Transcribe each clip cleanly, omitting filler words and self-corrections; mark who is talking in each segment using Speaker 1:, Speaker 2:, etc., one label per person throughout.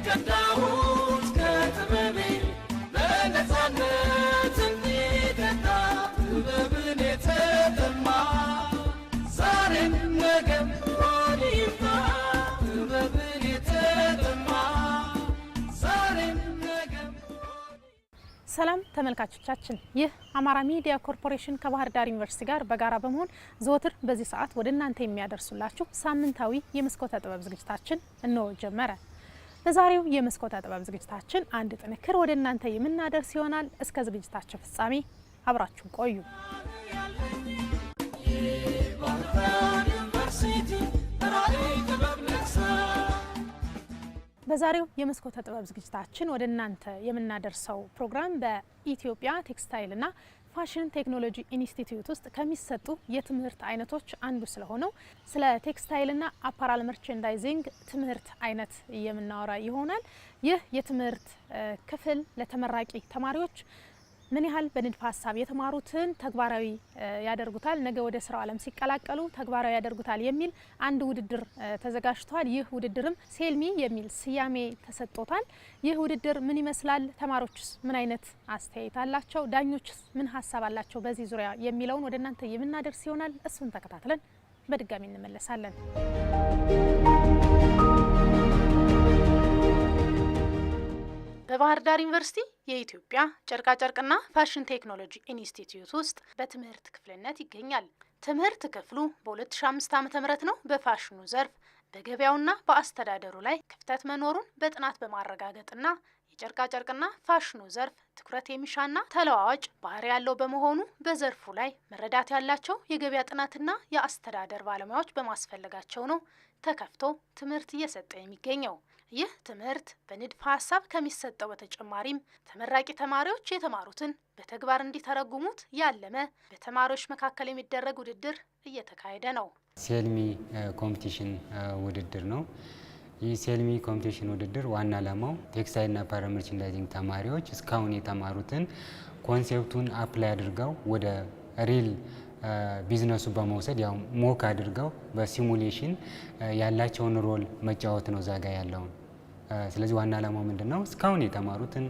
Speaker 1: የቀዳሁት ከጥበቤ በነፃነት እንዲጠጣ ጥበብን የተጠማ ዛሬም ነገም ሆድ ይፍታ ጥበብን የተጠማ ዛሬም ነገም።
Speaker 2: ሰላም ተመልካቾቻችን፣ ይህ አማራ ሚዲያ ኮርፖሬሽን ከባህር ዳር ዩኒቨርሲቲ ጋር በጋራ በመሆን ዘወትር በዚህ ሰዓት ወደ እናንተ የሚያደርሱላችሁ ሳምንታዊ የመስኮተ ጥበብ ዝግጅታችን እንሆ ጀመረ። በዛሬው የመስኮተ ጥበብ ዝግጅታችን አንድ ጥንክር ወደ እናንተ የምናደርስ ይሆናል። እስከ ዝግጅታችን ፍጻሜ አብራችሁ ቆዩ። በዛሬው የመስኮተ ጥበብ ዝግጅታችን ወደ እናንተ የምናደርሰው ፕሮግራም በኢትዮጵያ ቴክስታይልና ፋሽን ቴክኖሎጂ ኢንስቲትዩት ውስጥ ከሚሰጡ የትምህርት አይነቶች አንዱ ስለሆነው ስለ ቴክስታይልና አፓራል መርቸንዳይዚንግ ትምህርት አይነት የምናወራ ይሆናል። ይህ የትምህርት ክፍል ለተመራቂ ተማሪዎች ምን ያህል በንድፈ ሀሳብ የተማሩትን ተግባራዊ ያደርጉታል፣ ነገ ወደ ስራው ዓለም ሲቀላቀሉ ተግባራዊ ያደርጉታል የሚል አንድ ውድድር ተዘጋጅቷል። ይህ ውድድርም ሴልሚ የሚል ስያሜ ተሰጥቶታል። ይህ ውድድር ምን ይመስላል? ተማሪዎችስ ምን አይነት አስተያየት አላቸው? ዳኞችስ ምን ሀሳብ አላቸው በዚህ ዙሪያ የሚለውን ወደ እናንተ የምናደርስ ይሆናል። እሱን ተከታትለን በድጋሚ እንመለሳለን። በባህር ዳር ዩኒቨርሲቲ የኢትዮጵያ ጨርቃጨርቅና ፋሽን ቴክኖሎጂ ኢንስቲትዩት ውስጥ በትምህርት ክፍልነት ይገኛል። ትምህርት ክፍሉ በ2005 ዓ.ም ነው በፋሽኑ ዘርፍ በገበያውና በአስተዳደሩ ላይ ክፍተት መኖሩን በጥናት በማረጋገጥና የጨርቃጨርቅና ፋሽኑ ዘርፍ ትኩረት የሚሻና ተለዋዋጭ ባህሪ ያለው በመሆኑ በዘርፉ ላይ መረዳት ያላቸው የገበያ ጥናትና የአስተዳደር ባለሙያዎች በማስፈለጋቸው ነው ተከፍቶ ትምህርት እየሰጠ የሚገኘው። ይህ ትምህርት በንድፈ ሀሳብ ከሚሰጠው በተጨማሪም ተመራቂ ተማሪዎች የተማሩትን በተግባር እንዲተረጉሙት ያለመ በተማሪዎች መካከል የሚደረግ ውድድር እየተካሄደ ነው።
Speaker 3: ሴልሚ ኮምፒቲሽን ውድድር ነው። ይህ ሴልሚ ኮምፒቲሽን ውድድር ዋና ዓላማው ቴክስታይልና አፓራል መርቸንዳይዚንግ ተማሪዎች እስካሁን የተማሩትን ኮንሴፕቱን አፕላይ አድርገው ወደ ሪል ቢዝነሱ በመውሰድ ያው ሞክ አድርገው በሲሙሌሽን ያላቸውን ሮል መጫወት ነው ዛጋ ያለውን። ስለዚህ ዋና ዓላማው ምንድነው? እስካሁን የተማሩትን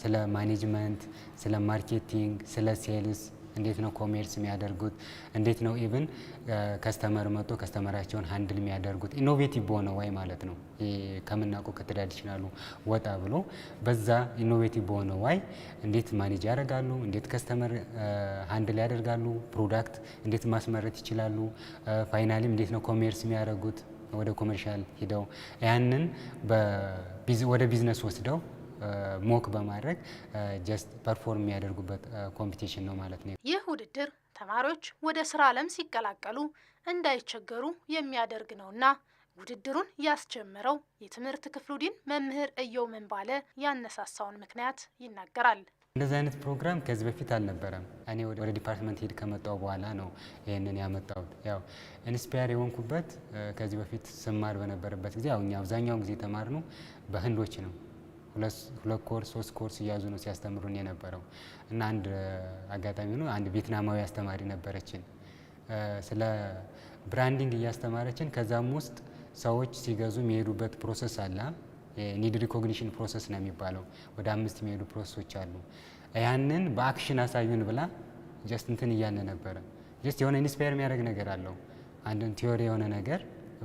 Speaker 3: ስለ ማኔጅመንት፣ ስለ ማርኬቲንግ፣ ስለ ሴልስ እንዴት ነው ኮሜርስ የሚያደርጉት፣ እንዴት ነው ኢቭን ከስተመር መጥቶ ከስተመራቸውን ሃንድል የሚያደርጉት ኢኖቬቲቭ በሆነ ወይ ማለት ነው። ከምናውቀው ከትራዲሽናሉ ወጣ ብሎ በዛ ኢኖቬቲቭ በሆነ ወይ እንዴት ማኔጅ ያደርጋሉ፣ እንዴት ከስተመር ሃንድል ያደርጋሉ፣ ፕሮዳክት እንዴት ማስመረት ይችላሉ፣ ፋይናሊም እንዴት ነው ኮሜርስ የሚያደርጉት ወደ ኮመርሻል ሂደው ያንን ወደ ቢዝነስ ወስደው ሞክ በማድረግ ጀስት ፐርፎርም የሚያደርጉበት ኮምፒቲሽን ነው ማለት ነው።
Speaker 2: ይህ ውድድር ተማሪዎች ወደ ስራ ዓለም ሲቀላቀሉ እንዳይቸገሩ የሚያደርግ ነውና ውድድሩን ያስጀመረው የትምህርት ክፍሉ ዲን መምህር እየው መንባለ ያነሳሳውን ምክንያት ይናገራል።
Speaker 3: እንደዚህ አይነት ፕሮግራም ከዚህ በፊት አልነበረም። እኔ ወደ ዲፓርትመንት ሄድ ከመጣው በኋላ ነው ይሄንን ያመጣሁት። ያው ኢንስፓየር የሆንኩበት ከዚህ በፊት ስማር በነበረበት ጊዜ ያው እኛ አብዛኛውን ጊዜ ተማርነው በህንዶች ነው። ሁለት ኮርስ 3 ኮርስ እያዙ ነው ሲያስተምሩን የነበረው እና አንድ አጋጣሚ ነው አንድ ቪየትናማዊ አስተማሪ ነበረችን ስለ ብራንዲንግ እያስተማረችን። ከዛም ውስጥ ሰዎች ሲገዙ የሚሄዱበት ፕሮሰስ አለ። ኒድ ሪኮግኒሽን ፕሮሰስ ነው የሚባለው። ወደ 5 የሚሄዱ ፕሮሰሶች አሉ። ያንን በአክሽን አሳዩን ብላ ጀስት እንትን እያለ ነበረ። ጀስት የሆነ ኢንስፓየር የሚያደርግ ነገር አለው አንድን ቲዮሪ የሆነ ነገር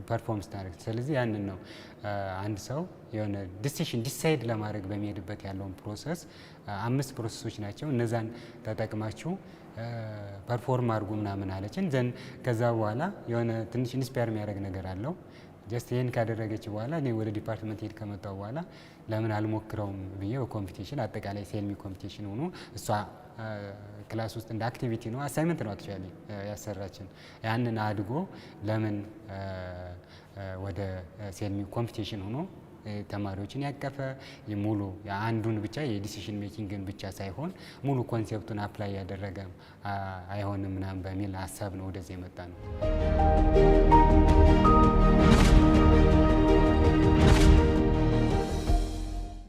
Speaker 3: ፐርፎርም ስታደርግ። ስለዚህ ያንን ነው አንድ ሰው የሆነ ዲሲሽን ዲሳይድ ለማድረግ በሚሄድበት ያለውን ፕሮሰስ 5 ፕሮሰሶች ናቸው። እነዛን ተጠቅማችሁ ፐርፎርም አድርጉ ምናምን አለችን። ዘን ከዛ በኋላ የሆነ ትንሽ ኢንስፓየር የሚያደርግ ነገር አለው። ጀስት ይሄን ካደረገች በኋላ እኔ ወደ ዲፓርትመንት ሄድ ከመጣሁ በኋላ ለምን አልሞክረውም ብዬ በኮምፒቲሽን አጠቃላይ ሴልሚ ኮምፒቲሽን ሆኖ እሷ ክላስ ውስጥ እንደ አክቲቪቲ ነው አሳይመንት ነው አክቹአሊ ያሰራችን። ያንን አድጎ ለምን ወደ ሴልሚ ኮምፒቲሽን ሆኖ ተማሪዎችን ያቀፈ ሙሉ አንዱን ብቻ የዲሲሽን ሜኪንግን ብቻ ሳይሆን ሙሉ ኮንሴፕቱን አፕላይ ያደረገ አይሆንም ምናምን በሚል ሀሳብ ነው ወደዚህ የመጣ ነው።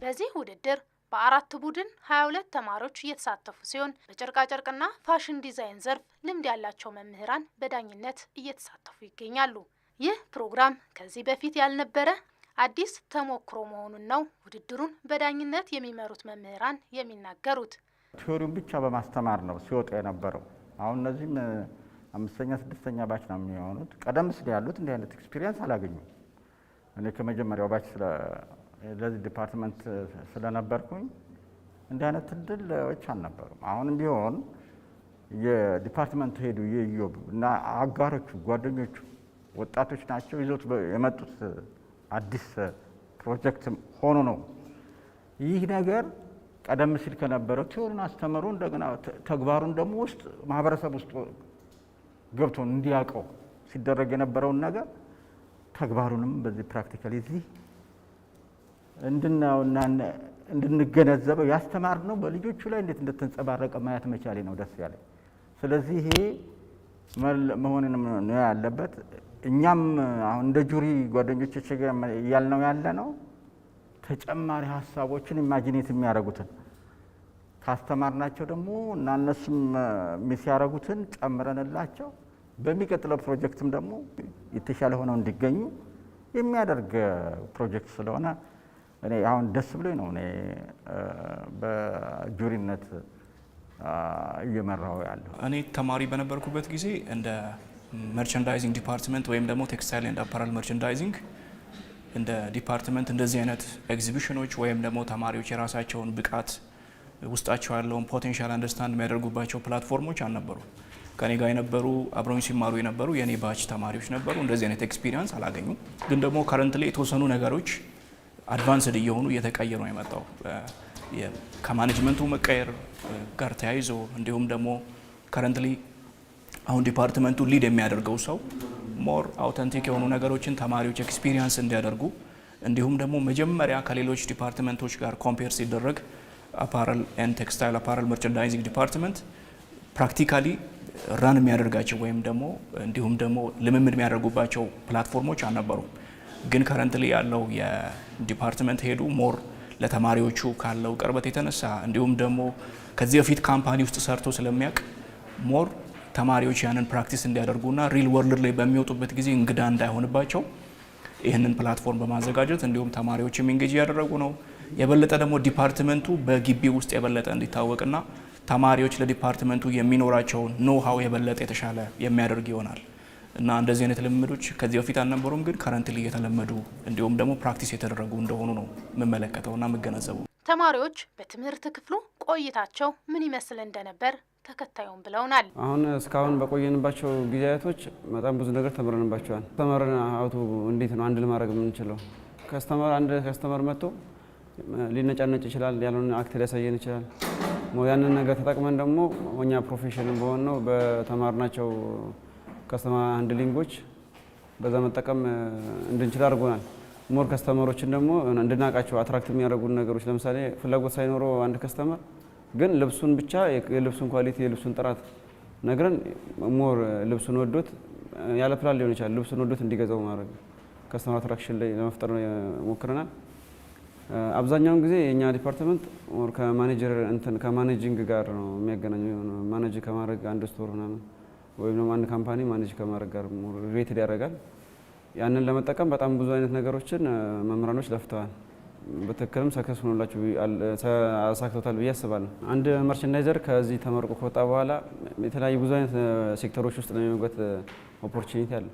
Speaker 2: በዚህ ውድድር በአራት ቡድን 22 ተማሪዎች እየተሳተፉ ሲሆን በጨርቃጨርቅና ፋሽን ዲዛይን ዘርፍ ልምድ ያላቸው መምህራን በዳኝነት እየተሳተፉ ይገኛሉ። ይህ ፕሮግራም ከዚህ በፊት ያልነበረ አዲስ ተሞክሮ መሆኑን ነው ውድድሩን በዳኝነት የሚመሩት መምህራን የሚናገሩት።
Speaker 4: ቲዮሪውን ብቻ በማስተማር ነው ሲወጣ የነበረው። አሁን እነዚህም 5ኛ 6ኛ ባች ነው የሚሆኑት። ቀደም ሲል ያሉት እንዲህ አይነት ኤክስፒሪየንስ አላገኙም። እኔ ከመጀመሪያው ባች ለዚህ ዲፓርትመንት ስለነበርኩኝ እንዲህ አይነት እድሎች አልነበሩም። አሁንም ቢሆን የዲፓርትመንት ሄዱ የኢዮብ እና አጋሮቹ ጓደኞቹ ወጣቶች ናቸው ይዞት የመጡት አዲስ ፕሮጀክት ሆኖ ነው። ይህ ነገር ቀደም ሲል ከነበረው ቲዮሪን አስተምሮ እንደገና ተግባሩን ደግሞ ውስጥ ማህበረሰብ ውስጥ ገብቶ እንዲያውቀው ሲደረግ የነበረውን ነገር ተግባሩንም በዚህ ፕራክቲካሊ እዚህ እንድናውና እንድንገነዘበው ያስተማርነው በልጆቹ ላይ እንዴት እንደተንጸባረቀ ማየት መቻሌ ነው ደስ ያለኝ። ስለዚህ ይሄ መሆንንም ነው ያለበት። እኛም አሁን እንደ ጁሪ ጓደኞቼ ያልነው ያለነው ተጨማሪ ሀሳቦችን ኢማጂኔት የሚያደርጉትን ካስተማርናቸው ደግሞ እና እነሱም ሚስ ያደርጉትን ጨምረንላቸው በሚቀጥለው ፕሮጀክትም ደግሞ የተሻለ ሆነው እንዲገኙ የሚያደርግ ፕሮጀክት ስለሆነ እኔ አሁን ደስ ብሎኝ ነው እኔ በጁሪነት እየመራው ያለው።
Speaker 5: እኔ ተማሪ በነበርኩበት ጊዜ እንደ መርቸንዳይዚንግ ዲፓርትመንት ወይም ደግሞ ቴክስታይል ኤንድ አፓራል መርቸንዳይዚንግ እንደ ዲፓርትመንት እንደዚህ አይነት ኤግዚቢሽኖች ወይም ደግሞ ተማሪዎች የራሳቸውን ብቃት ውስጣቸው ያለውን ፖቴንሻል አንደርስታንድ የሚያደርጉባቸው ፕላትፎርሞች አልነበሩ። ከኔ ጋር የነበሩ አብረውኝ ሲማሩ የነበሩ የኔ ባች ተማሪዎች ነበሩ። እንደዚህ አይነት ኤክስፒሪየንስ አላገኙም። ግን ደግሞ ከረንትሊ የተወሰኑ ነገሮች አድቫንስድ እየሆኑ እየተቀየሩ ነው የመጣው ከማኔጅመንቱ መቀየር ጋር ተያይዞ እንዲሁም ደግሞ ከረንትሊ አሁን ዲፓርትመንቱ ሊድ የሚያደርገው ሰው ሞር አውተንቲክ የሆኑ ነገሮችን ተማሪዎች ኤክስፒሪየንስ እንዲያደርጉ እንዲሁም ደግሞ መጀመሪያ ከሌሎች ዲፓርትመንቶች ጋር ኮምፔር ሲደረግ አፓራል ኤንድ ቴክስታይል አፓራል መርቸንዳይዚንግ ዲፓርትመንት ፕራክቲካሊ ራን የሚያደርጋቸው ወይም ደግሞ እንዲሁም ደግሞ ልምምድ የሚያደርጉባቸው ፕላትፎርሞች አልነበሩም። ግን ከረንትሊ ያለው የዲፓርትመንት ሄዱ ሞር ለተማሪዎቹ ካለው ቅርበት የተነሳ እንዲሁም ደግሞ ከዚህ በፊት ካምፓኒ ውስጥ ሰርቶ ስለሚያውቅ ሞር ተማሪዎች ያንን ፕራክቲስ እንዲያደርጉና ሪል ወርልድ ላይ በሚወጡበት ጊዜ እንግዳ እንዳይሆንባቸው ይህንን ፕላትፎርም በማዘጋጀት እንዲሁም ተማሪዎችም ኢንጌጅ እያደረጉ ነው። የበለጠ ደግሞ ዲፓርትመንቱ በግቢ ውስጥ የበለጠ እንዲታወቅና ተማሪዎች ለዲፓርትመንቱ የሚኖራቸውን ኖሃው የበለጠ የተሻለ የሚያደርግ ይሆናል እና እንደዚህ አይነት ልምምዶች ከዚህ በፊት አልነበሩም፣ ግን ከረንትሊ እየተለመዱ እንዲሁም ደግሞ ፕራክቲስ የተደረጉ እንደሆኑ ነው የምመለከተውና የምገነዘበው።
Speaker 2: ተማሪዎች በትምህርት ክፍሉ ቆይታቸው ምን ይመስል እንደነበር ተከታዩን ብለውናል።
Speaker 6: አሁን እስካሁን በቆየንባቸው ጊዜያቶች በጣም ብዙ ነገር ተምረንባቸዋል። ተማረን አውቶ እንዴት ነው አንድ ለማድረግ የምንችለው? አንድ ከስተመር መጥቶ ሊነጫነጭ ይችላል፣ ያለውን አክት ሊያሳየን ይችላል። ያንን ነገር ተጠቅመን ደግሞ እኛ ፕሮፌሽን በሆነው በተማርናቸው ከስተመር ሃንድሊንጎች በዛ መጠቀም እንድንችል አድርጎናል። ሞር ከስተመሮችን ደግሞ እንድናውቃቸው አትራክት የሚያደርጉን ነገሮች ለምሳሌ ፍላጎት ሳይኖረው አንድ ከስተመር ግን ልብሱን ብቻ የልብሱን ኳሊቲ የልብሱን ጥራት ነግረን ሞር ልብሱን ወዶት ያለ ፕላን ሊሆን ይችላል ልብሱን ወዶት እንዲገዛው ማድረግ ከስተመር አትራክሽን ላይ ለመፍጠር ሞክረናል። አብዛኛውን ጊዜ የኛ ዲፓርትመንት ሞር ከማኔጂንግ ጋር ነው የሚያገናኘው። ማኔጅ ከማድረግ አንድ ስቶር ምናምን ወይም ደግሞ አንድ ካምፓኒ ማኔጅ ከማድረግ ጋር ሞር ሪሌትድ ያደርጋል። ያንን ለመጠቀም በጣም ብዙ አይነት ነገሮችን መምህራኖች ለፍተዋል። በትክክልም ሰክሰስ ሆኖላችሁ አሳክቶታል ብዬ አስባለሁ። አንድ መርቸንዳይዘር ከዚህ ተመርቆ ከወጣ በኋላ የተለያዩ ብዙ አይነት ሴክተሮች ውስጥ ለመግባት ኦፖርቹኒቲ አለ።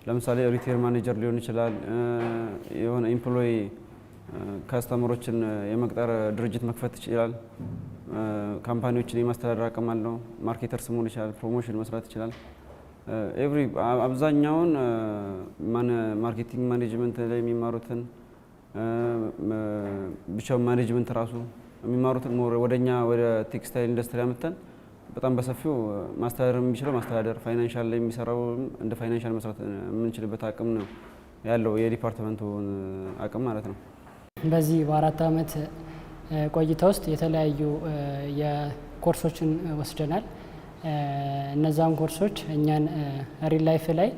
Speaker 6: ለምሳሌ ሪቴል ማኔጀር ሊሆን ይችላል። የሆነ ኤምፕሎይ ካስተመሮችን የመቅጠር ድርጅት መክፈት ይችላል። ካምፓኒዎችን የማስተዳደር አቅም አለው። ማርኬተርስ መሆን ይችላል። ፕሮሞሽን መስራት ይችላል። አብዛኛውን ማርኬቲንግ ማኔጅመንት ላይ የሚማሩትን ብቻው ማኔጅመንት ራሱ የሚማሩትን ወደኛ ወደ ቴክስታይል ኢንዱስትሪ አመጣን። በጣም በሰፊው ማስተዳደር የሚችለው ማስተዳደር፣ ፋይናንሻል ላይ የሚሰራው እንደ ፋይናንሻል መስራት የምንችልበት አቅም ነው ያለው የዲፓርትመንቱ አቅም ማለት ነው።
Speaker 7: በዚህ በ4 ዓመት ቆይታ ውስጥ የተለያዩ የኮርሶችን ወስደናል። እነዛም ኮርሶች እኛን ሪል ላይፍ ላይ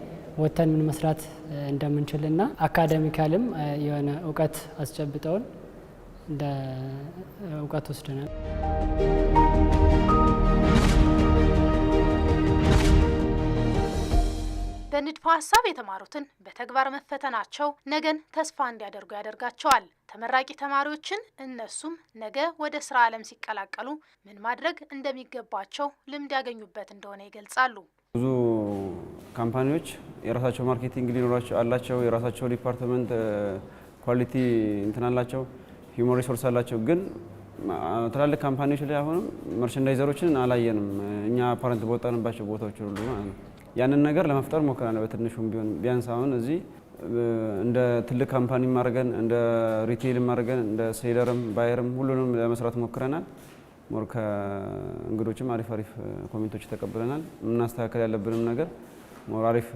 Speaker 7: ወተን ምን መስራት እንደምንችልና አካዳሚካልም የሆነ እውቀት አስጨብጠውን እንደ እውቀት ወስደናል።
Speaker 2: በንድፈ ሀሳብ የተማሩትን በተግባር መፈተናቸው ነገን ተስፋ እንዲያደርጉ ያደርጋቸዋል። ተመራቂ ተማሪዎችን እነሱም ነገ ወደ ስራ ዓለም ሲቀላቀሉ ምን ማድረግ እንደሚገባቸው ልምድ ያገኙበት እንደሆነ ይገልጻሉ።
Speaker 6: ብዙ ካምፓኒዎች የራሳቸው ማርኬቲንግ ሊኖራቸው አላቸው፣ የራሳቸው ዲፓርትመንት ኳሊቲ እንትን አላቸው፣ ሂውማን ሪሶርስ አላቸው። ግን ትላልቅ ካምፓኒዎች ላይ አሁንም መርቸንዳይዘሮችን አላየንም። እኛ አፓረንት በወጣንባቸው ቦታዎች ሁሉ ማለት ነው። ያንን ነገር ለመፍጠር ሞክረናል። በትንሹም ቢሆን ቢያንስ አሁን እዚህ እንደ ትልቅ ካምፓኒ ማድረገን እንደ ሪቴል ማድረገን እንደ ሴለርም ባየርም ሁሉንም ለመስራት ሞክረናል። ሞር ከእንግዶችም አሪፍ ኮሜንቶች ተቀብለናል። ምናስተካከል ያለብንም ነገር ሞር አሪፍ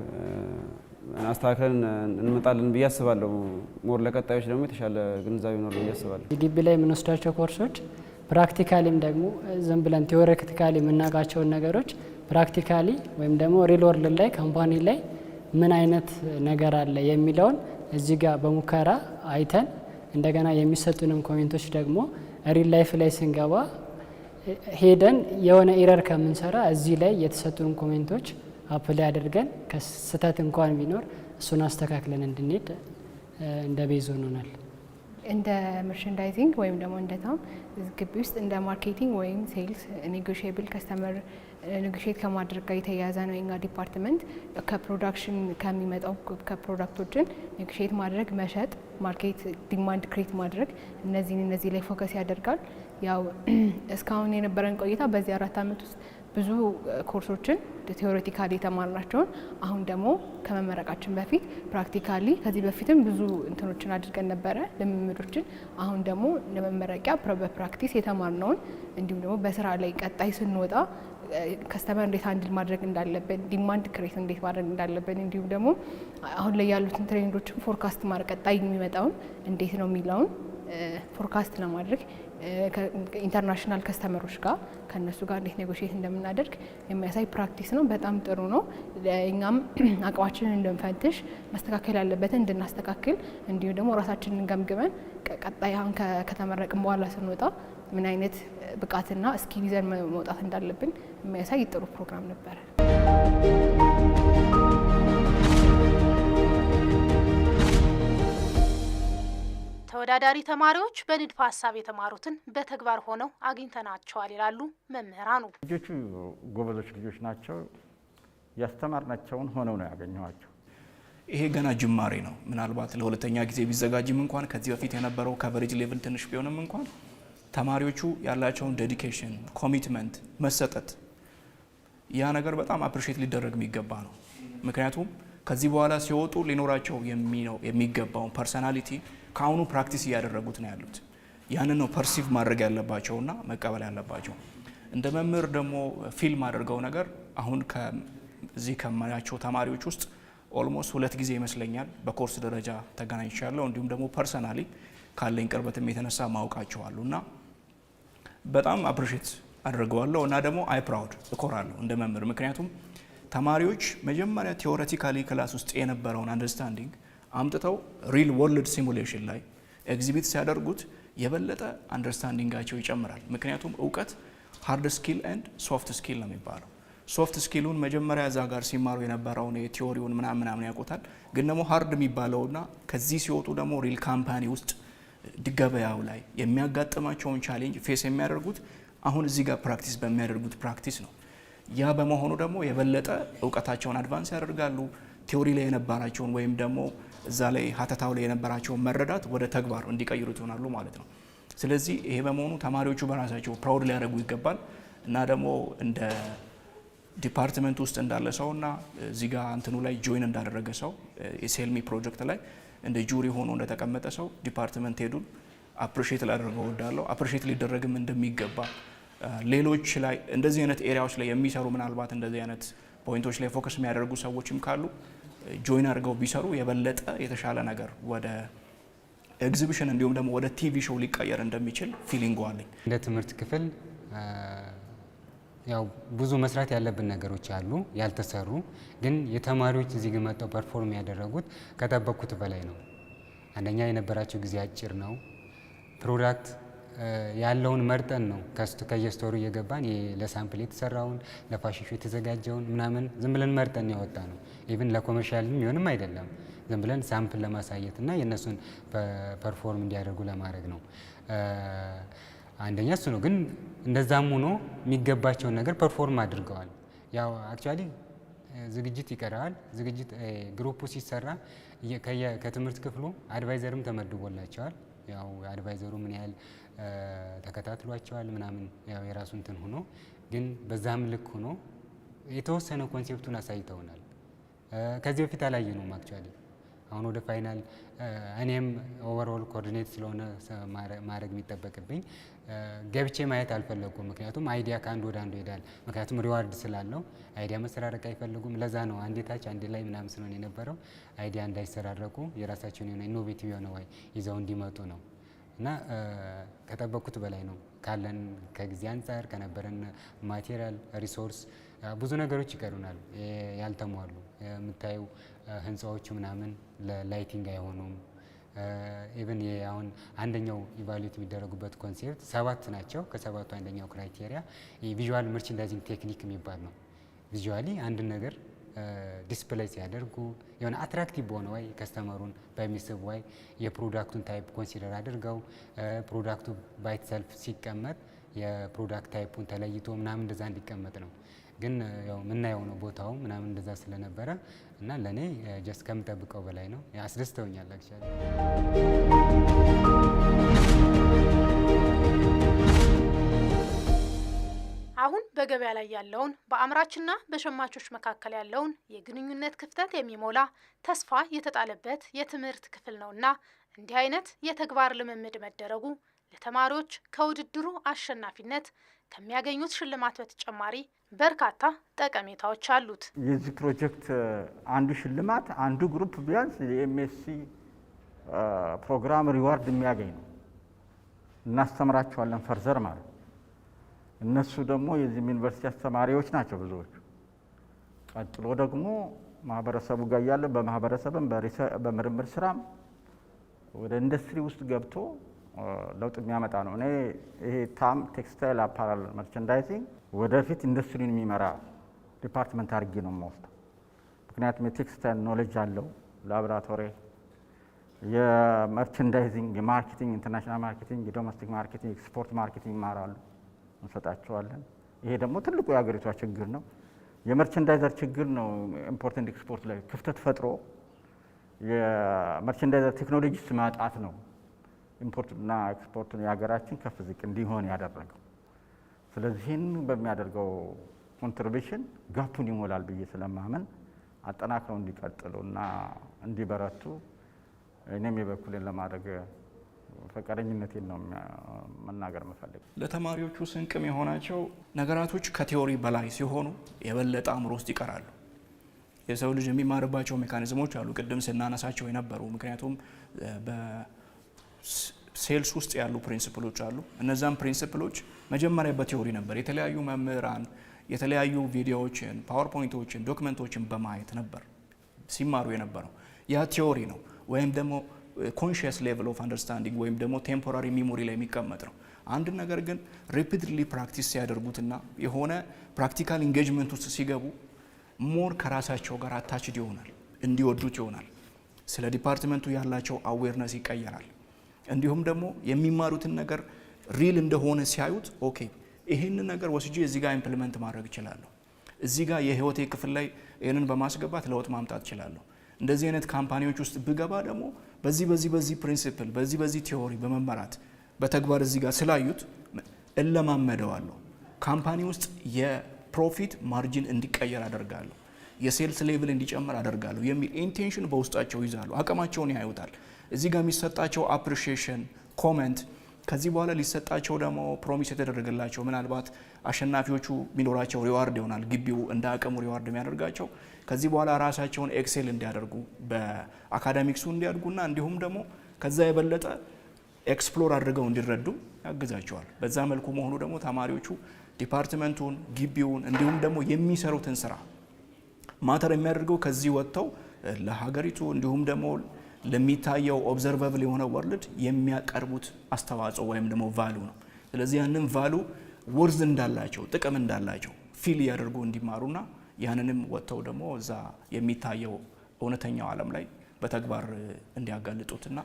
Speaker 6: አስተካክለን እንመጣለን ብዬ አስባለሁ። ሞር ለቀጣዮች ደግሞ የተሻለ ግንዛቤ ይኖራል ብዬ አስባለሁ።
Speaker 7: ግቢ ላይ የምንወስዳቸው ኮርሶች ፕራክቲካሊም ደግሞ ዝም ብለን ቲዎሪቲካሊ የምናውቃቸውን ነገሮች ፕራክቲካሊ ወይም ደግሞ ሪል ወርልድ ላይ ካምፓኒ ላይ ምን አይነት ነገር አለ የሚለውን እዚህ ጋር በሙከራ አይተን እንደገና የሚሰጡንም ኮሜንቶች ደግሞ ሪል ላይፍ ላይ ስንገባ ሄደን የሆነ ኤረር ከምንሰራ እዚህ ላይ የተሰጡን ኮሜንቶች አፕላይ አድርገን ከስህተት እንኳን ቢኖር እሱን አስተካክለን እንድንሄድ እንደ ቤዝ ሆኖናል።
Speaker 8: እንደ መርቸንዳይዚንግ ወይም ደግሞ እንደ ታም ግቢ ውስጥ እንደ ማርኬቲንግ ወይም ሴልስ ኔጎሽየብል ከስተመር ኔጎሽየት ከማድረግ ጋር የተያያዘ ነው። የኛ ዲፓርትመንት ከፕሮዳክሽን ከሚመጣው ከፕሮዳክቶችን ኔጎሽየት ማድረግ፣ መሸጥ፣ ማርኬት ዲማንድ ክሬት ማድረግ እነዚህ ላይ ፎከስ ያደርጋል። ያው እስካሁን የነበረን ቆይታ በዚህ 4 ዓመት ውስጥ ብዙ ኮርሶችን ቴዎሬቲካሊ የተማርናቸውን አሁን ደግሞ ከመመረቃችን በፊት ፕራክቲካሊ ከዚህ በፊትም ብዙ እንትኖችን አድርገን ነበረ ልምምዶችን። አሁን ደግሞ ለመመረቂያ በፕራክቲስ የተማርነውን እንዲሁም ደግሞ በስራ ላይ ቀጣይ ስንወጣ ከስተመር እንዴት ሃንድል ማድረግ እንዳለብን፣ ዲማንድ ክሬት እንዴት ማድረግ እንዳለብን እንዲሁም ደግሞ አሁን ላይ ያሉትን ትሬንዶችን ፎርካስት ማድረግ ቀጣይ የሚመጣውን እንዴት ነው የሚለውን ፎርካስት ለማድረግ ኢንተርናሽናል ከስተመሮች ጋር ከነሱ ጋር እንዴት ኔጎሽየት እንደምናደርግ የሚያሳይ ፕራክቲስ ነው። በጣም ጥሩ ነው። እኛም አቅማችንን እንድንፈትሽ ማስተካከል ያለበትን እንድናስተካክል እንዲሁም ደግሞ ራሳችንን ገምግመን ቀጣይ አሁን ከተመረቅን በኋላ ስንወጣ ምን አይነት ብቃትና ስኪል ይዘን መውጣት እንዳለብን የሚያሳይ ጥሩ ፕሮግራም ነበረ።
Speaker 2: ተወዳዳሪ ተማሪዎች በንድፈ ሀሳብ የተማሩትን በተግባር ሆነው አግኝተናቸዋል ይላሉ መምህራኑ።
Speaker 4: ልጆቹ ጎበዞች ልጆች ናቸው። ያስተማርናቸውን ሆነው ነው ያገኘኋቸው።
Speaker 5: ይሄ ገና ጅማሬ ነው። ምናልባት ለሁለተኛ ጊዜ ቢዘጋጅም እንኳን ከዚህ በፊት የነበረው ከቨሬጅ ሌቭል ትንሽ ቢሆንም እንኳን ተማሪዎቹ ያላቸውን ዴዲኬሽን፣ ኮሚትመንት፣ መሰጠት ያ ነገር በጣም አፕሪሼት ሊደረግ የሚገባ ነው። ምክንያቱም ከዚህ በኋላ ሲወጡ ሊኖራቸው የሚገባውን ፐርሰናሊቲ ከአሁኑ ፕራክቲስ እያደረጉት ነው ያሉት። ያንን ነው ፐርሲቭ ማድረግ ያለባቸውና መቀበል ያለባቸው። እንደ መምህር ደግሞ ፊልም አድርገው ነገር አሁን ከዚህ ከማያቸው ተማሪዎች ውስጥ ኦልሞስት 2 ጊዜ ይመስለኛል በኮርስ ደረጃ ተገናኝቻለሁ። እንዲሁም ደግሞ ፐርሰናሊ ካለኝ ቅርበትም የተነሳ ማውቃቸዋለሁ እና በጣም አፕሪሼት አድርገዋለሁ እና ደግሞ አይ ፕራውድ እኮራለሁ እንደ መምህር። ምክንያቱም ተማሪዎች መጀመሪያ ቲዎሬቲካሊ ክላስ ውስጥ የነበረውን አንደርስታንዲንግ አምጥተው ሪል ወርልድ ሲሙሌሽን ላይ ኤግዚቢት ሲያደርጉት የበለጠ አንደርስታንዲንጋቸው ይጨምራል። ምክንያቱም እውቀት ሃርድ ስኪል ኤንድ ሶፍት ስኪል ነው የሚባለው። ሶፍት ስኪሉን መጀመሪያ እዛ ጋር ሲማሩ የነበረውን የቲዎሪውን ምናምን ያውቁታል። ግን ደግሞ ሃርድ የሚባለውና ከዚህ ሲወጡ ደግሞ ሪል ካምፓኒ ውስጥ ገበያው ላይ የሚያጋጥማቸውን ቻሌንጅ ፌስ የሚያደርጉት አሁን እዚህ ጋር ፕራክቲስ በሚያደርጉት ፕራክቲስ ነው። ያ በመሆኑ ደግሞ የበለጠ እውቀታቸውን አድቫንስ ያደርጋሉ። ቲዎሪ ላይ የነበራቸውን ወይም ደግሞ እዛ ላይ ሀተታው ላይ የነበራቸውን መረዳት ወደ ተግባር እንዲቀይሩት ይሆናሉ ማለት ነው። ስለዚህ ይሄ በመሆኑ ተማሪዎቹ በራሳቸው ፕራውድ ሊያደርጉ ይገባል እና ደግሞ እንደ ዲፓርትመንት ውስጥ እንዳለ ሰውና እዚህ ጋር እንትኑ ላይ ጆይን እንዳደረገ ሰው የሴልሚ ፕሮጀክት ላይ እንደ ጁሪ ሆኖ እንደተቀመጠ ሰው ዲፓርትመንት ሄዱን አፕሪሼት ላደርገው እወዳለሁ። አፕሪሼት ሊደረግም እንደሚገባ ሌሎች ላይ እንደዚህ አይነት ኤሪያዎች ላይ የሚሰሩ ምናልባት እንደዚህ አይነት ፖይንቶች ላይ ፎከስ የሚያደርጉ ሰዎችም ካሉ ጆይን አድርገው ቢሰሩ የበለጠ የተሻለ ነገር ወደ ኤግዚቢሽን እንዲሁም ደግሞ ወደ ቲቪ ሾው ሊቀየር እንደሚችል ፊሊንግ አለኝ።
Speaker 3: እንደ ትምህርት ክፍል ያው ብዙ መስራት ያለብን ነገሮች አሉ ያልተሰሩ፣ ግን የተማሪዎች እዚህ ግን መጥተው ፐርፎርም ያደረጉት ከጠበቅኩት በላይ ነው። አንደኛ የነበራቸው ጊዜ አጭር ነው። ፕሮዳክት ያለውን መርጠን ነው ከየስቶሩ እየገባን ለሳምፕል የተሰራውን ለፋሽን ሾው የተዘጋጀውን ምናምን ዝም ብለን መርጠን ያወጣ ነው። ኢቭን ለኮመርሻል የሚሆንም አይደለም። ዝም ብለን ሳምፕል ለማሳየት እና የእነሱን ፐርፎርም እንዲያደርጉ ለማድረግ ነው። አንደኛ እሱ ነው። ግን እንደዛም ሆኖ የሚገባቸውን ነገር ፐርፎርም አድርገዋል። ያው አክቹአሊ ዝግጅት ይቀራል። ዝግጅት ግሩፑ ሲሰራ ከትምህርት ክፍሉ አድቫይዘርም ተመድቦላቸዋል። ያው አድቫይዘሩ ምን ያህል ተከታትሏቸዋል ምናምን ያው የራሱ እንትን ሆኖ ግን በዛም ልክ ሆኖ የተወሰነ ኮንሴፕቱን አሳይተውናል። ከዚህ በፊት አላየነውም አክቹአሊ። አሁን ወደ ፋይናል እኔም ኦቨርኦል ኮኦርዲኔት ስለሆነ ማድረግ የሚጠበቅብኝ ገብቼ ማየት አልፈለጉም። ምክንያቱም አይዲያ ከአንድ ወደ አንዱ ይሄዳል። ምክንያቱም ሪዋርድ ስላለው አይዲያ መሰራረቅ አይፈልጉም። ለዛ ነው አንዴ ታች አንዴ ላይ ምናምን ስለሆነ የነበረው አይዲያ እንዳይሰራረቁ የራሳቸውን የሆነ ኢኖቬቲቭ የሆነ ወይ ይዘው እንዲመጡ ነው። እና ከጠበቅኩት በላይ ነው። ካለን ከጊዜ አንጻር ከነበረን ማቴሪያል ሪሶርስ ብዙ ነገሮች ይቀሩናል ያልተሟሉ። የምታዩ ህንፃዎቹ ምናምን ለላይቲንግ አይሆኑም። ኢቭን አሁን አንደኛው ኢቫሉዌት የሚደረጉበት ኮንሴፕት 7 ናቸው። ከ7ቱ አንደኛው ክራይቴሪያ ቪዥዋል መርቸንዳይዚንግ ቴክኒክ የሚባል ነው። ቪዥዋሊ አንድ ነገር ዲስፕሌይ ሲያደርጉ የሆነ አትራክቲቭ በሆነ ወይ ከስተመሩን በሚስብ ወይ የፕሮዳክቱን ታይፕ ኮንሲደር አድርገው ፕሮዳክቱ ባይት ሰልፍ ሲቀመጥ የፕሮዳክት ታይፑን ተለይቶ ምናምን እንደዛ እንዲቀመጥ ነው። ግን ያው ምናየው ነው ቦታው ምናምን እንደዛ ስለነበረ እና ለኔ ጀስት ከምጠብቀው በላይ ነው። ያስደስተውኛል አክቹአሊ።
Speaker 2: አሁን በገበያ ላይ ያለውን በአምራችና በሸማቾች መካከል ያለውን የግንኙነት ክፍተት የሚሞላ ተስፋ የተጣለበት የትምህርት ክፍል ነውና እንዲህ አይነት የተግባር ልምምድ መደረጉ ለተማሪዎች ከውድድሩ አሸናፊነት ከሚያገኙት ሽልማት በተጨማሪ በርካታ ጠቀሜታዎች አሉት።
Speaker 4: የዚህ ፕሮጀክት አንዱ ሽልማት አንዱ ግሩፕ ቢያንስ የኤምኤስሲ ፕሮግራም ሪዋርድ የሚያገኝ ነው። እናስተምራቸዋለን ፈርዘር ማለት እነሱ ደግሞ የዚህ ዩኒቨርሲቲ አስተማሪዎች ናቸው ብዙዎቹ። ቀጥሎ ደግሞ ማህበረሰቡ ጋር ያለ በማህበረሰብም በምርምር ስራም ወደ ኢንዱስትሪ ውስጥ ገብቶ ለውጥ የሚያመጣ ነው። እኔ ይሄ ታም ቴክስታይል አፓራል መርቸንዳይዚንግ ወደፊት ኢንዱስትሪውን የሚመራ ዲፓርትመንት አድርጌ ነው የምወስደው። ምክንያቱም የቴክስታይል ኖሌጅ አለው ላቦራቶሪ፣ የመርቸንዳይዚንግ፣ የማርኬቲንግ፣ ኢንተርናሽናል ማርኬቲንግ፣ የዶሜስቲክ ማርኬቲንግ፣ ኤክስፖርት ማርኬቲንግ ይማራሉ፣ እንሰጣቸዋለን። ይሄ ደግሞ ትልቁ የሀገሪቷ ችግር ነው። የመርቸንዳይዘር ችግር ነው። ኢምፖርት ኤንድ ኤክስፖርት ላይ ክፍተት ፈጥሮ የመርቸንዳይዘር ቴክኖሎጂስ ማጣት ነው ኢምፖርትና ኤክስፖርቱን የሀገራችን ከፍ ዝቅ እንዲሆን ያደረገው። ስለዚህን በሚያደርገው ኮንትሪቢሽን ጋፑን ይሞላል ብዬ ስለማመን አጠናክረው እንዲቀጥሉና እንዲበረቱ እኔም የበኩሌን ለማድረግ ፈቃደኝነቴን ነው መናገር የምፈልግ።
Speaker 5: ለተማሪዎቹ ስንቅም የሆናቸው ነገራቶች ከቲዮሪ በላይ ሲሆኑ የበለጠ አእምሮ ውስጥ ይቀራሉ። የሰው ልጅ የሚማርባቸው ሜካኒዝሞች አሉ ቅድም ስናነሳቸው የነበሩ። ምክንያቱም ሴልስ ውስጥ ያሉ ፕሪንሲፕሎች አሉ። እነዛም ፕሪንሲፕሎች መጀመሪያ በቲዮሪ ነበር። የተለያዩ መምህራን የተለያዩ ቪዲዮዎችን፣ ፓወርፖይንቶችን፣ ዶክመንቶችን በማየት ነበር ሲማሩ የነበረው። ያ ቲዮሪ ነው ወይም ደግሞ ኮንሽየስ ሌቭል ኦፍ አንደርስታንዲንግ ወይም ደግሞ ቴምፖራሪ ሚሞሪ ላይ የሚቀመጥ ነው። አንድ ነገር ግን ሪፒትድሊ ፕራክቲስ ሲያደርጉትና የሆነ ፕራክቲካል ኢንጌጅመንት ውስጥ ሲገቡ ሞር ከራሳቸው ጋር አታችድ ይሆናል፣ እንዲወዱት ይሆናል። ስለ ዲፓርትመንቱ ያላቸው አዌርነስ ይቀየራል። እንዲሁም ደግሞ የሚማሩትን ነገር ሪል እንደሆነ ሲያዩት ኦኬ ይህንን ነገር ወስጄ እዚህ ጋር ኢምፕሊመንት ማድረግ እችላለሁ፣ እዚህ ጋር የህይወቴ ክፍል ላይ ይህንን በማስገባት ለውጥ ማምጣት እችላለሁ። እንደዚህ አይነት ካምፓኒዎች ውስጥ ብገባ ደግሞ በዚህ ፕሪንሲፕል በዚህ ቲዮሪ በመመራት በተግባር እዚህ ጋር ስላዩት እለማመደዋለሁ። ካምፓኒ ውስጥ የፕሮፊት ማርጂን እንዲቀየር አደርጋለሁ፣ የሴልስ ሌቭል እንዲጨምር አደርጋለሁ የሚል ኢንቴንሽን በውስጣቸው ይዛሉ። አቅማቸውን ያዩታል። እዚህ ጋር የሚሰጣቸው አፕሪሺዬሽን ኮመንት ከዚህ በኋላ ሊሰጣቸው ደግሞ ፕሮሚስ የተደረገላቸው ምናልባት አሸናፊዎቹ ሚኖራቸው ሪዋርድ ይሆናል። ግቢው እንደ አቅሙ ሪዋርድ የሚያደርጋቸው ከዚህ በኋላ ራሳቸውን ኤክሴል እንዲያደርጉ በአካዳሚክሱ እንዲያድጉና እንዲሁም ደግሞ ከዛ የበለጠ ኤክስፕሎር አድርገው እንዲረዱ ያግዛቸዋል። በዛ መልኩ መሆኑ ደግሞ ተማሪዎቹ ዲፓርትመንቱን፣ ግቢውን እንዲሁም ደግሞ የሚሰሩትን ስራ ማተር የሚያደርገው ከዚህ ወጥተው ለሀገሪቱ እንዲሁም ደግሞ ለሚታየው ኦብዘርቨብል የሆነ ወርልድ የሚያቀርቡት አስተዋጽኦ ወይም ደግሞ ቫሉ ነው። ስለዚህ ያንን ቫሉ ወርዝ እንዳላቸው ጥቅም እንዳላቸው ፊል ያደርጉ እንዲማሩና ያንንም ወጥተው ደግሞ እዛ የሚታየው እውነተኛው ዓለም ላይ በተግባር እንዲያጋልጡትና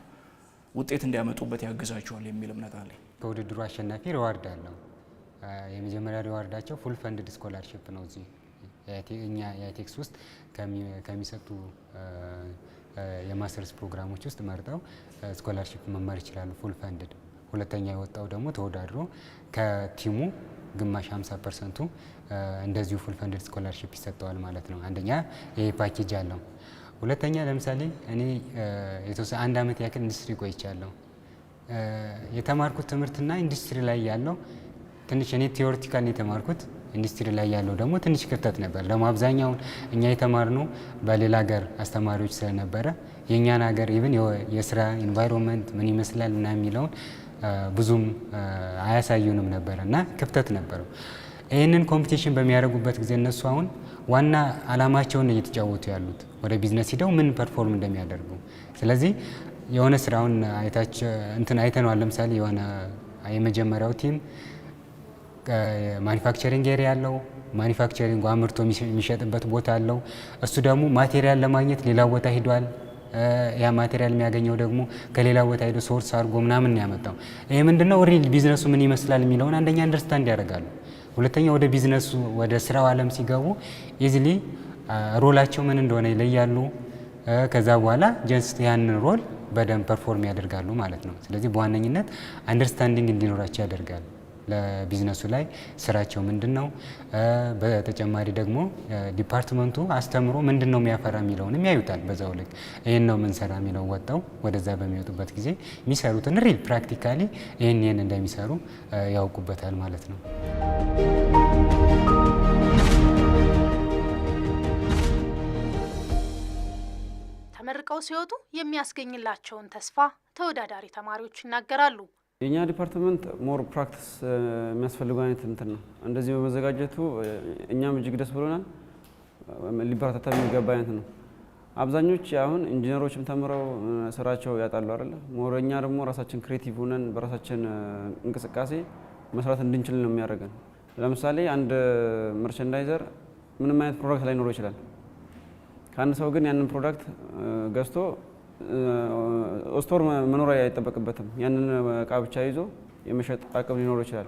Speaker 5: ውጤት እንዲያመጡበት ያግዛቸዋል የሚል እምነት አለኝ።
Speaker 3: ከውድድሩ አሸናፊ ሪዋርድ አለው። የመጀመሪያ ሪዋርዳቸው ፉል ፈንድድ ስኮላርሺፕ ነው። እዚህ እኛ የአይቴክስ ውስጥ ከሚሰጡ የማስተርስ ፕሮግራሞች ውስጥ መርጠው ስኮላርሺፕ መማር ይችላሉ፣ ፉል ፈንድድ። ሁለተኛ የወጣው ደግሞ ተወዳድሮ ከቲሙ ግማሽ 50%ቱ እንደዚሁ ፉል ፈንድድ ስኮላርሺፕ ይሰጠዋል ማለት ነው። አንደኛ ይሄ ፓኬጅ አለው። ሁለተኛ ለምሳሌ እኔ የተወሰነ 1 ዓመት ያክል ኢንዱስትሪ ቆይቻለሁ። የተማርኩት ትምህርትና ኢንዱስትሪ ላይ ያለው ትንሽ እኔ ቲዮሪቲካል ነው የተማርኩት፣ ኢንዱስትሪ ላይ ያለው ደግሞ ትንሽ ክፍተት ነበር። ደግሞ አብዛኛውን እኛ የተማርነው በሌላ ሀገር አስተማሪዎች ስለነበረ የእኛን ሀገር ኢቭን የስራ ኢንቫይሮንመንት ምን ይመስላል እና የሚለውን ብዙም አያሳዩንም ነበር እና ክፍተት ነበረው። ይህንን ኮምፒቲሽን በሚያደርጉበት ጊዜ እነሱ አሁን ዋና አላማቸውን እየተጫወቱ ያሉት ወደ ቢዝነስ ሂደው ምን ፐርፎርም እንደሚያደርጉ። ስለዚህ የሆነ ስራውን አይተነዋል። ለምሳሌ የሆነ የመጀመሪያው ቲም ማኒፋክቸሪንግ ኤሪያ ያለው ማኒፋክቸሪንግ አምርቶ የሚሸጥበት ቦታ አለው። እሱ ደግሞ ማቴሪያል ለማግኘት ሌላ ቦታ ሂዷል። ያ ማቴሪያል የሚያገኘው ደግሞ ከሌላ ቦታ ሄዶ ሶርስ አድርጎ ምናምን ያመጣው። ይሄ ምንድነው ሪል ቢዝነሱ ምን ይመስላል የሚለውን አንደኛ አንደርስታንድ ያደርጋሉ። ሁለተኛ ወደ ቢዝነሱ ወደ ስራው ዓለም ሲገቡ ኢዚሊ ሮላቸው ምን እንደሆነ ይለያሉ። ከዛ በኋላ ጀስት ያንን ሮል በደንብ ፐርፎርም ያደርጋሉ ማለት ነው። ስለዚህ በዋነኝነት አንደርስታንዲንግ እንዲኖራቸው ያደርጋል ለቢዝነሱ ላይ ስራቸው ምንድነው። በተጨማሪ ደግሞ ዲፓርትመንቱ አስተምሮ ምንድነው የሚያፈራ የሚለውንም ያዩታል። በዛው ልክ ይሄን ነው ምን ሰራ የሚለው ወጣው ወደዛ በሚወጡበት ጊዜ የሚሰሩትን ሪል ፕራክቲካሊ ይሄን እንደሚሰሩ ያውቁበታል ማለት ነው።
Speaker 2: ተመርቀው ሲወጡ የሚያስገኝላቸውን ተስፋ ተወዳዳሪ ተማሪዎች ይናገራሉ።
Speaker 6: የኛ ዲፓርትመንት ሞር ፕራክቲስ የሚያስፈልጉ አይነት እንትን ነው። እንደዚህ በመዘጋጀቱ እኛም እጅግ ደስ ብሎናል። ሊበረታታ የሚገባ አይነት ነው። አብዛኞች አሁን ኢንጂነሮችም ተምረው ስራቸው ያጣሉ አይደለ? ሞር እኛ ደግሞ ራሳችን ክሬቲቭ ሆነን በራሳችን እንቅስቃሴ መስራት እንድንችል ነው የሚያደርገን። ለምሳሌ አንድ መርቸንዳይዘር ምንም አይነት ፕሮዳክት ላይ ኖረው ይችላል። ከአንድ ሰው ግን ያንን ፕሮዳክት ገዝቶ ስቶር መኖር አይጠበቅበትም። ያንን እቃ ብቻ ይዞ የመሸጥ አቅም ሊኖረው ይችላል።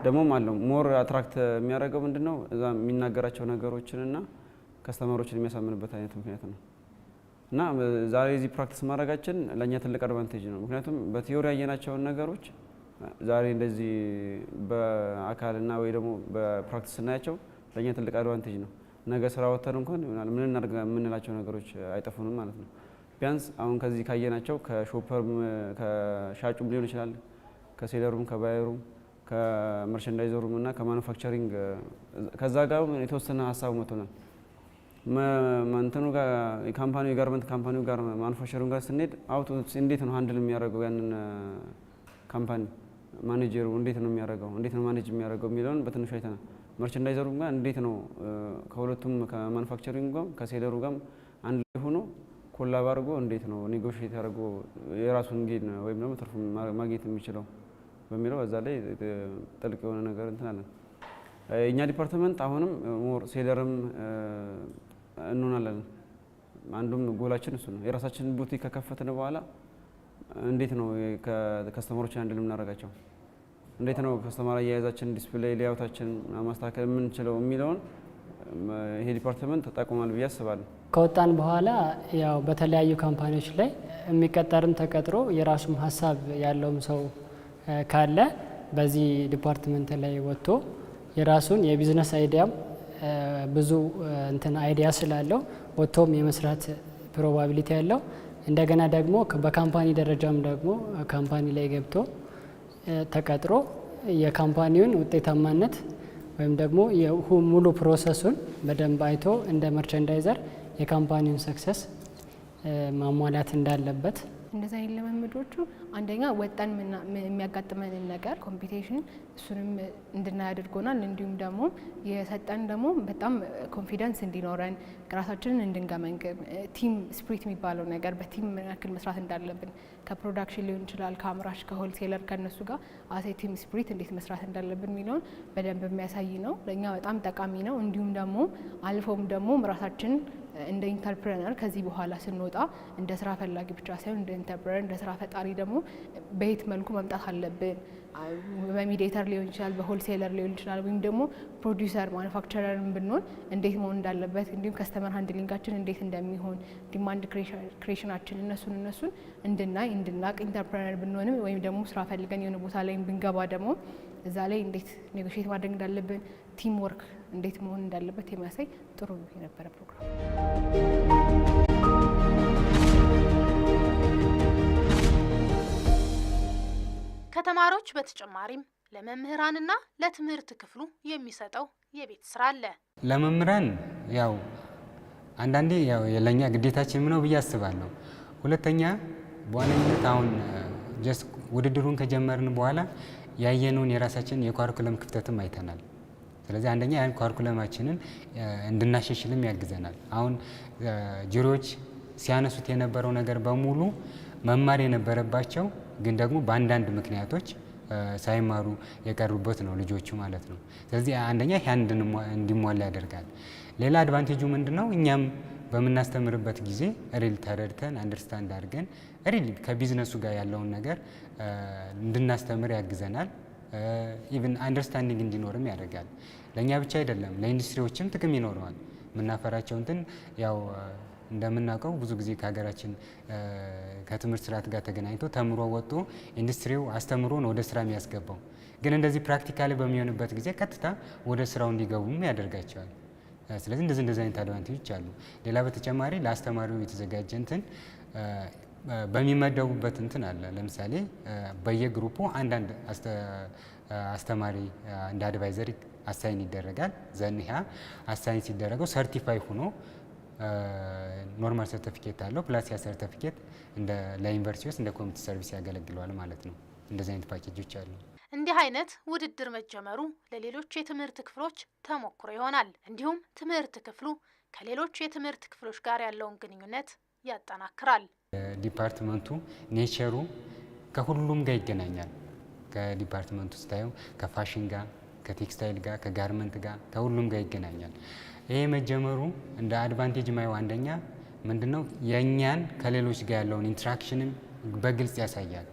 Speaker 6: ደግሞም አለው ሞር አትራክት የሚያደርገው ምንድነው እዛ የሚናገራቸው ነገሮችንና ከስተመሮችን የሚያሳምንበት አይነት ምክንያት ነው። እና ዛሬ እዚህ ፕራክቲስ ማድረጋችን ለእኛ ትልቅ አድቫንቴጅ ነው። ምክንያቱም በቲዮሪ ያየናቸውን ነገሮች ዛሬ እንደዚህ በአካልና ወይ ደግሞ በፕራክቲስ ስናያቸው ለእኛ ትልቅ አድቫንቴጅ ነው። ነገ ስራ ወተን እንኳን ይሆናል ምን እናድርግ የምንላቸው ነገሮች አይጠፉንም ማለት ነው። ቢያንስ አሁን ከዚህ ካየናቸው ከሾፐርም ከሻጩም ሊሆን ይችላል፣ ከሴለሩም፣ ከባየሩም፣ ከመርቸንዳይዘሩም እና ከማኑፋክቸሪንግ ከዛ ጋር የተወሰነ ሀሳብ መጥቶናል። እንትኑ ጋር የካምፓኒው የጋርመንት ካምፓኒው ጋር ማኑፋክቸሪንግ ጋር ስንሄድ አውቶ እንዴት ነው ሃንድል የሚያደርገው ያንን ካምፓኒ ማኔጀሩ እንዴት ነው የሚያደርገው፣ እንዴት ነው ማኔጅ የሚያደርገው የሚለውን በትንሹ አይተናል። መርቸንዳይዘሩም ጋር እንዴት ነው ከሁለቱም ከማኑፋክቸሪንግ ጋር ከሴለሩ ጋር አንድ ላይ ሆኖ ኮላብ አድርጎ እንዴት ነው ኔጎሽዬት አድርጎ የራሱን ጌን ወይም ደግሞ ትርፍ ማግኘት የሚችለው በሚለው እዛ ላይ ጥልቅ የሆነ ነገር እንትናለን። እኛ ዲፓርትመንት አሁንም ሞር ሴለርም እንሆናለን። አንዱም ጎላችን እሱ ነው። የራሳችንን ቡቲክ ከከፈትን በኋላ እንዴት ነው ከከስተመሮችን አንድ ልምናደርጋቸው፣ እንዴት ነው ከስተመር አያያዛችን ዲስፕሌይ ሌአውታችን ማስተካከል የምንችለው የሚለውን ይሄ ዲፓርትመንት ተጠቅሟል ብዬ አስባለሁ።
Speaker 7: ከወጣን በኋላ ያው በተለያዩ ካምፓኒዎች ላይ የሚቀጠርም ተቀጥሮ የራሱም ሀሳብ ያለውም ሰው ካለ በዚህ ዲፓርትመንት ላይ ወጥቶ የራሱን የቢዝነስ አይዲያም ብዙ እንትን አይዲያ ስላለው ወጥቶም የመስራት ፕሮባቢሊቲ ያለው እንደገና ደግሞ በካምፓኒ ደረጃም ደግሞ ካምፓኒ ላይ ገብቶ ተቀጥሮ የካምፓኒውን ውጤታማነት ወይም ደግሞ ሙሉ ፕሮሰሱን በደንብ አይቶ እንደ መርቸንዳይዘር የካምፓኒውን ሰክሰስ ማሟላት እንዳለበት
Speaker 8: እንደዛ አይነት ልምምዶቹ አንደኛ ወጣን የሚያጋጥመንን ነገር ኮምፒቲሽን እሱንም እንድናይ አድርጎናል። እንዲሁም ደግሞ የሰጠን ደግሞ በጣም ኮንፊደንስ እንዲኖረን ራሳችንን እንድንገመግም ቲም ስፒሪት የሚባለው ነገር በቲም ምን ያክል መስራት እንዳለብን ከፕሮዳክሽን ሊሆን ይችላል ከአምራች ከሆልሴለር ከነሱ ጋር አሴ ቲም ስፒሪት እንዴት መስራት እንዳለብን የሚለውን በደንብ የሚያሳይ ነው። ለእኛ በጣም ጠቃሚ ነው። እንዲሁም ደግሞ አልፎም ደግሞ ራሳችን እንደ ኢንተርፕረነር ከዚህ በኋላ ስንወጣ እንደ ስራ ፈላጊ ብቻ ሳይሆን እንደ ኢንተርፕረነር እንደ ስራ ፈጣሪ ደግሞ በየት መልኩ መምጣት አለብን በሚዲየተር ሊሆን ይችላል በሆልሴለር ሊሆን ይችላል ወይም ደግሞ ፕሮዲውሰር ማኑፋክቸረርን ብንሆን እንዴት መሆን እንዳለበት እንዲሁም ከስተመር ሃንድሊንጋችን እንዴት እንደሚሆን ዲማንድ ክሬሽናችን እነሱን እንድናይ እንድናቅ ኢንተርፕረነር ብንሆንም ወይም ደግሞ ስራ ፈልገን የሆነ ቦታ ላይ ብንገባ ደግሞ እዛ ላይ እንዴት ኔጎሽት ማድረግ እንዳለብን ቲም ወርክ እንዴት መሆን እንዳለበት የሚያሳይ ጥሩ የነበረ ፕሮግራም።
Speaker 2: ከተማሪዎች በተጨማሪም ለመምህራንና ለትምህርት ክፍሉ የሚሰጠው የቤት ስራ አለ።
Speaker 3: ለመምህራን ያው አንዳንዴ ያው ለኛ ግዴታችን ነው ብዬ አስባለሁ። ሁለተኛ በዋነኝነት አሁን ጀስት ውድድሩን ከጀመርን በኋላ ያየነውን የራሳችን የካሪኩለም ክፍተትም አይተናል። ስለዚህ አንደኛ ያን ካሪኩለማችንን እንድናሻሽልም ያግዘናል። አሁን ጁሪዎች ሲያነሱት የነበረው ነገር በሙሉ መማር የነበረባቸው ግን ደግሞ በአንዳንድ ምክንያቶች ሳይማሩ የቀሩበት ነው ልጆቹ ማለት ነው። ስለዚህ አንደኛ ያን እንዲሟላ ያደርጋል። ሌላ አድቫንቴጁ ምንድነው? እኛም በምናስተምርበት ጊዜ ሪል ተረድተን አንደርስታንድ አድርገን ሪል ከቢዝነሱ ጋር ያለውን ነገር እንድናስተምር ያግዘናል። ኢቭን አንደርስታንዲንግ እንዲኖርም ያደርጋል። ለእኛ ብቻ አይደለም ለኢንዱስትሪዎችም ጥቅም ይኖረዋል። የምናፈራቸው እንትን ያው እንደምናውቀው ብዙ ጊዜ ከሀገራችን ከትምህርት ስርዓት ጋር ተገናኝቶ ተምሮ ወጥቶ ኢንዱስትሪው አስተምሮ ነው ወደ ስራ የሚያስገባው። ግን እንደዚህ ፕራክቲካሊ በሚሆንበት ጊዜ ቀጥታ ወደ ስራው እንዲገቡም ያደርጋቸዋል። ስለዚህ እንደዚህ አይነት አድቫንቴጆች አሉ። ሌላ በተጨማሪ ለአስተማሪው የተዘጋጀ እንትን በሚመደቡበት እንትን አለ። ለምሳሌ በየግሩፑ አንዳንድ አስተማሪ እንደ አድቫይዘር አሳይን ይደረጋል። ዘንያ አሳይን ሲደረገው ሰርቲፋይ ሆኖ ኖርማል ሰርቲፊኬት አለው ፕላስ ያ ሰርቲፊኬት እንደ ለዩኒቨርሲቲዎች እንደ ኮሚኒቲ ሰርቪስ ያገለግለዋል ማለት ነው። እንደዚህ አይነት ፓኬጆች አሉ።
Speaker 2: እንዲህ አይነት ውድድር መጀመሩ ለሌሎች የትምህርት ክፍሎች ተሞክሮ ይሆናል። እንዲሁም ትምህርት ክፍሉ ከሌሎች የትምህርት ክፍሎች ጋር ያለውን ግንኙነት ያጠናክራል።
Speaker 3: ዲፓርትመንቱ ኔቸሩ ከሁሉም ጋር ይገናኛል። ከዲፓርትመንቱ ስታየው ከፋሽን ጋር፣ ከቴክስታይል ጋር፣ ከጋርመንት ጋር ከሁሉም ጋር ይገናኛል። ይሄ መጀመሩ እንደ አድቫንቴጅ ማየው አንደኛ ምንድነው የኛን ከሌሎች ጋር ያለውን ኢንተራክሽንም በግልጽ ያሳያል።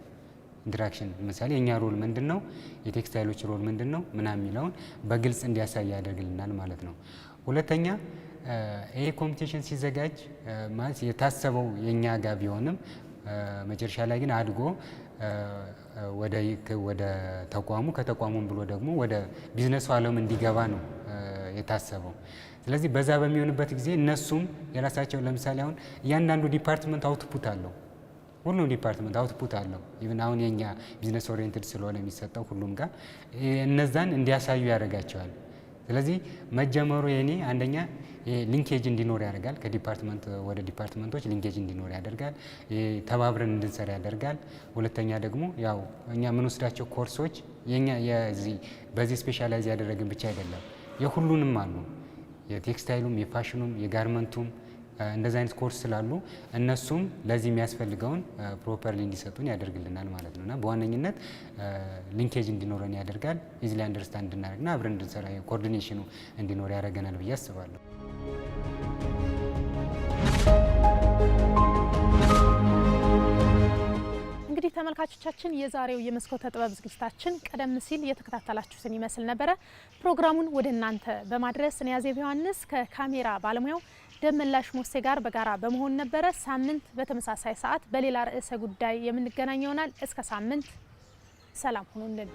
Speaker 3: ኢንተራክሽን ለምሳሌ የኛ ሮል ምንድነው፣ የቴክስታይሎች ሮል ምንድነው ምናምን የሚለውን በግልጽ እንዲያሳይ ያደርግልናል ማለት ነው። ሁለተኛ ይሄ ኮምፒቲሽን ሲዘጋጅ ማለት የታሰበው የኛ ጋር ቢሆንም መጨረሻ ላይ ግን አድጎ ወደ ተቋሙ ከተቋሙም ብሎ ደግሞ ወደ ቢዝነሱ ዓለም እንዲገባ ነው የታሰበው። ስለዚህ በዛ በሚሆንበት ጊዜ እነሱም የራሳቸው ለምሳሌ አሁን እያንዳንዱ ዲፓርትመንት አውትፑት አለው። ሁሉም ዲፓርትመንት አውትፑት አለው። ኢቭን አሁን የኛ ቢዝነስ ኦሪየንትድ ስለሆነ የሚሰጠው ሁሉም ጋር እነዛን እንዲያሳዩ ያደርጋቸዋል። ስለዚህ መጀመሩ የኔ አንደኛ ሊንኬጅ እንዲኖር ያደርጋል። ከዲፓርትመንት ወደ ዲፓርትመንቶች ሊንኬጅ እንዲኖር ያደርጋል። ተባብረን እንድንሰራ ያደርጋል። ሁለተኛ ደግሞ ያው እኛ የምንወስዳቸው ኮርሶች የኛ በዚህ ስፔሻላይዝ ያደረግን ብቻ አይደለም፣ የሁሉንም አሉ። የቴክስታይሉም፣ የፋሽኑም፣ የጋርመንቱም እንደዚህ አይነት ኮርስ ስላሉ እነሱም ለዚህ የሚያስፈልገውን ፕሮፐርሊ እንዲሰጡን ያደርግልናል ማለት ነውና በዋነኝነት ሊንኬጅ እንዲኖረን ያደርጋል። ኢዚሊ አንደርስታንድ እንድናደርግና አብረን እንድንሰራ ኮኦርዲኔሽኑ እንዲኖር ያደርገናል ብዬ አስባለሁ።
Speaker 2: እንግዲህ ተመልካቾቻችን የዛሬው የመስኮተ ጥበብ ዝግጅታችን ቀደም ሲል የተከታተላችሁትን ይመስል ነበረ። ፕሮግራሙን ወደ እናንተ በማድረስ እኔ አዜብ ዮሐንስ ከካሜራ ባለሙያው ደመላሽ ሞሴ ጋር በጋራ በመሆን ነበረ። ሳምንት በተመሳሳይ ሰዓት በሌላ ርዕሰ ጉዳይ የምንገናኝ ይሆናል። እስከ ሳምንት ሰላም ሁኑልን።